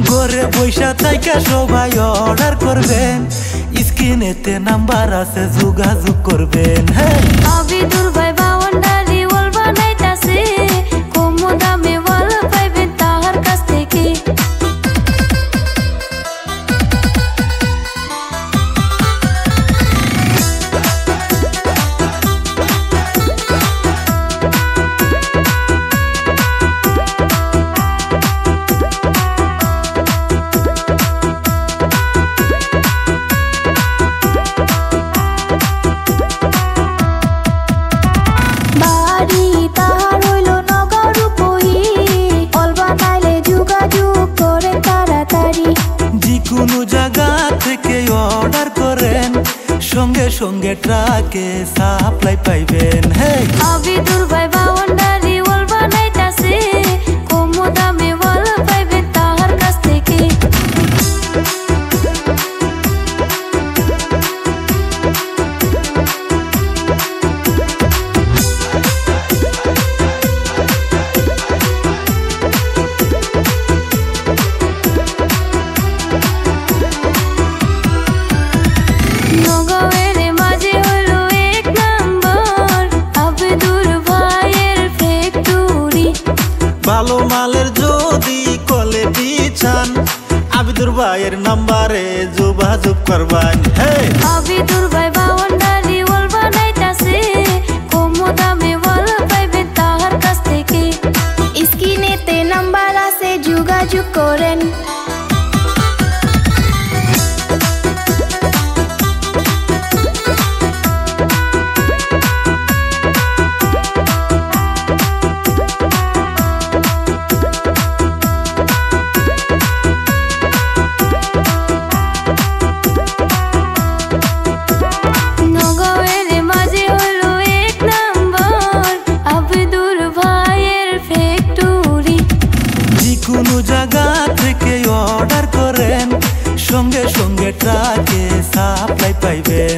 ঘরে বৈশা থাইকা সবাই অর্ডার করবেন, স্ক্রিনেতে নাম্বার আছে যোগাযোগ করবেন। আবিদুর ভাই বাউন্ডারি ওয়াল বানাইতাছে, কম দামে ওয়াল পাইবেন তাহার কাছ থেকে। কোনো জায়গা থেকে অর্ডার করেন, সঙ্গে সঙ্গে ট্রাকে সাপ্লাই পাইবেন। আবিদুর ভাই বাউন্ডারি ওয়াল বানাইতাছে, কম দামে ওয়াল পাইবেন তাহার কাছ থেকে। ভালো মালের যদি কোয়ালিটি চান, আবিদুর ভাইয়ের নাম্বারে যোগাযোগ করবেন। আবিদুর ভাই বাউন্ডারি ওয়াল বানাইতাছে, কম দামে ওয়াল পাইবেন তাহার কাছ থেকে। স্ক্রিনেতে নাম্বার আছে যোগাযোগ করেন। কোনো জায়গা থেকে অর্ডার করেন, সঙ্গে সঙ্গে ট্রাকে সাপ্লাই পাইবেন।